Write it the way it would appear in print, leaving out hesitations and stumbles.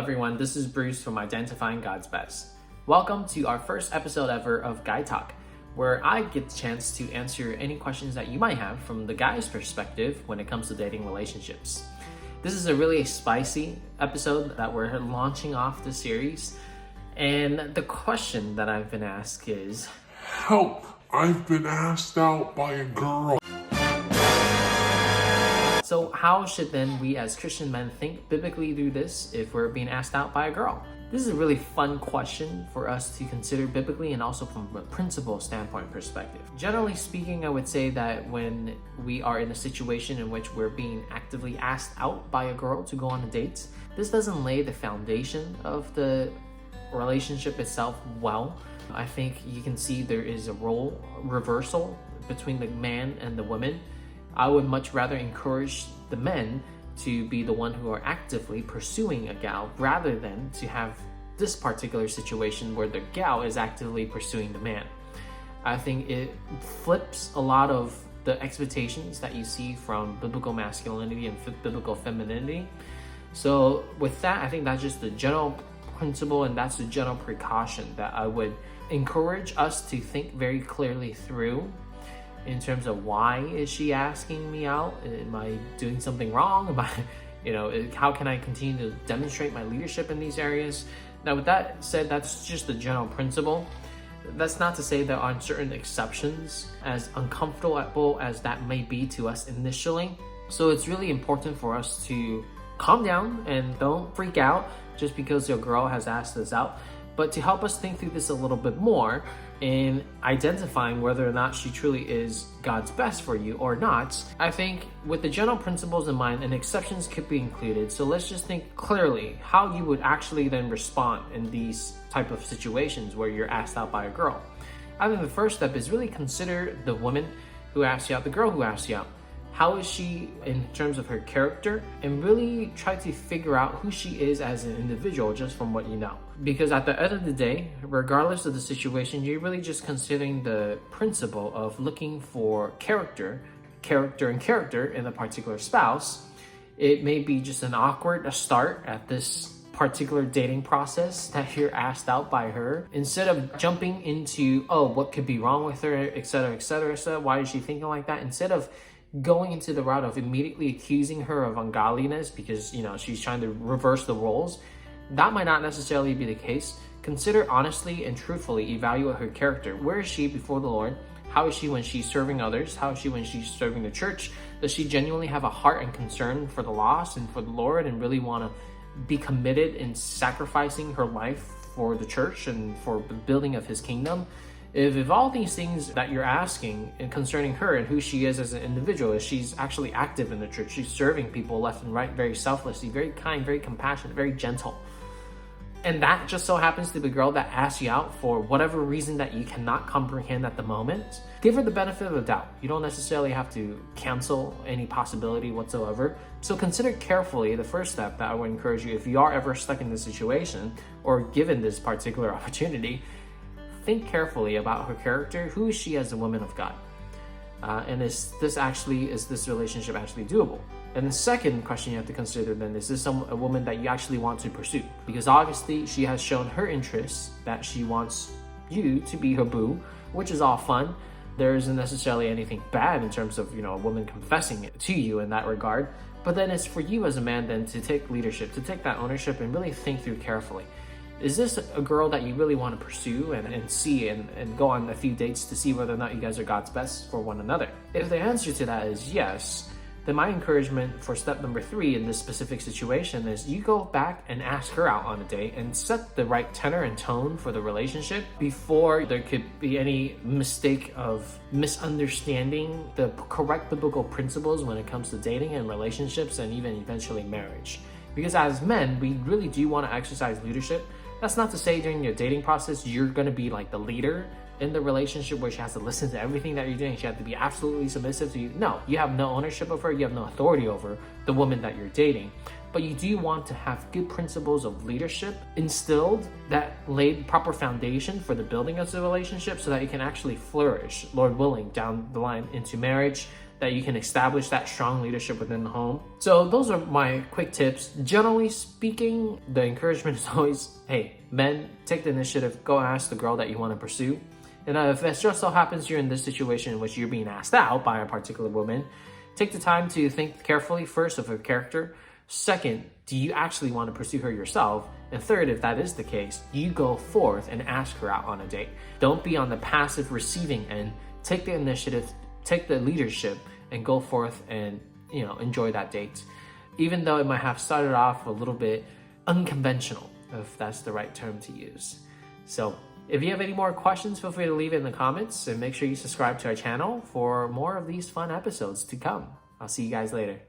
everyone, this is Bruce from Identifying God's Best. Welcome to our first episode ever of Guy Talk, where I get the chance to answer any questions that you might have from the guy's perspective when it comes to dating relationships. This is a really spicy episode that we're launching off the series, and the question that I've been asked is, Help! I've been asked out by a girl. so how should then we as Christian men think biblically through this if we're being asked out by a girl? This is a really fun question for us to consider biblically and also from a principle standpoint perspective. Generally speaking, I would say that when we are in a situation in which we're being actively asked out by a girl to go on a date, this doesn't lay the foundation of the relationship itself well. I think you can see there is a role reversal between the man and the woman. I would much rather encourage the men to be the one who are actively pursuing a gal rather than to have this particular situation where the gal is actively pursuing the man. I think it flips a lot of the expectations that you see from biblical masculinity and biblical femininity. So with that, I think that's just the general principle and that's the general precaution that I would encourage us to think very clearly through in terms of why is she asking me out? Am I doing something wrong? Am I, how can I continue to demonstrate my leadership in these areas? Now, with that said, that's just the general principle. That's not to say there aren't certain exceptions, as uncomfortable as that may be to us initially. So it's really important for us to calm down and don't freak out just because your girl has asked us out, but to help us think through this a little bit more in identifying whether or not she truly is God's best for you or not. I think with the general principles in mind, and exceptions could be included. So let's just think clearly how you would actually then respond in these type of situations where you're asked out by a girl. I think the first step is really consider the woman who asked you out, the girl who asked you out. How is she in terms of her character? And really try to figure out who she is as an individual just from what you know. Because at the end of the day, regardless of the situation, you're really just considering the principle of looking for character in a particular spouse. It may be just an awkward start at this particular dating process that you're asked out by her. Instead of jumping into, what could be wrong with her, etc., etc., etc., why is she thinking like that? Instead of going into the route of immediately accusing her of ungodliness because she's trying to reverse the roles, that might not necessarily be the case. Consider honestly and truthfully evaluate her character. Where is she before the Lord? How is she when she's serving others? How is she when she's serving the church? Does she genuinely have a heart and concern for the lost and for the Lord and really want to be committed in sacrificing her life for the church and for the building of his kingdom? If all these things that you're asking and concerning her and who she is as an individual, is she's actually active in the church, she's serving people left and right very selflessly, very kind, very compassionate, very gentle, and that just so happens to be the girl that asked you out for whatever reason that you cannot comprehend at the moment, give her the benefit of the doubt. You don't necessarily have to cancel any possibility whatsoever. So consider carefully the first step that I would encourage you, if you are ever stuck in this situation or given this particular opportunity, think carefully about her character. Who is she as a woman of God? And is this relationship actually doable? And the second question you have to consider then, is this a woman that you actually want to pursue? Because obviously she has shown her interest that she wants you to be her boo, which is all fun. There isn't necessarily anything bad in terms of, a woman confessing it to you in that regard. But then it's for you as a man then to take leadership, to take that ownership and really think through carefully. Is this a girl that you really want to pursue and see and go on a few dates to see whether or not you guys are God's best for one another? If the answer to that is yes, then my encouragement for step number 3 in this specific situation is you go back and ask her out on a date and set the right tenor and tone for the relationship before there could be any mistake of misunderstanding the correct biblical principles when it comes to dating and relationships and even eventually marriage. Because as men, we really do want to exercise leadership. That's not to say during your dating process, you're going to be like the leader in the relationship where she has to listen to everything that you're doing. She has to be absolutely submissive to you. No, you have no ownership of her. You have no authority over the woman that you're dating. But you do want to have good principles of leadership instilled that laid proper foundation for the building of the relationship so that you can actually flourish, Lord willing, down the line into marriage, that you can establish that strong leadership within the home. So those are my quick tips. Generally speaking, the encouragement is always, hey, men, take the initiative, go ask the girl that you want to pursue. And if it just so happens you're in this situation in which you're being asked out by a particular woman, take the time to think carefully, first, of her character. Second, do you actually want to pursue her yourself? And third, if that is the case, you go forth and ask her out on a date. Don't be on the passive receiving end. Take the initiative, take the leadership, and go forth and, enjoy that date. Even though it might have started off a little bit unconventional, if that's the right term to use. So if you have any more questions, feel free to leave it in the comments, and make sure you subscribe to our channel for more of these fun episodes to come. I'll see you guys later.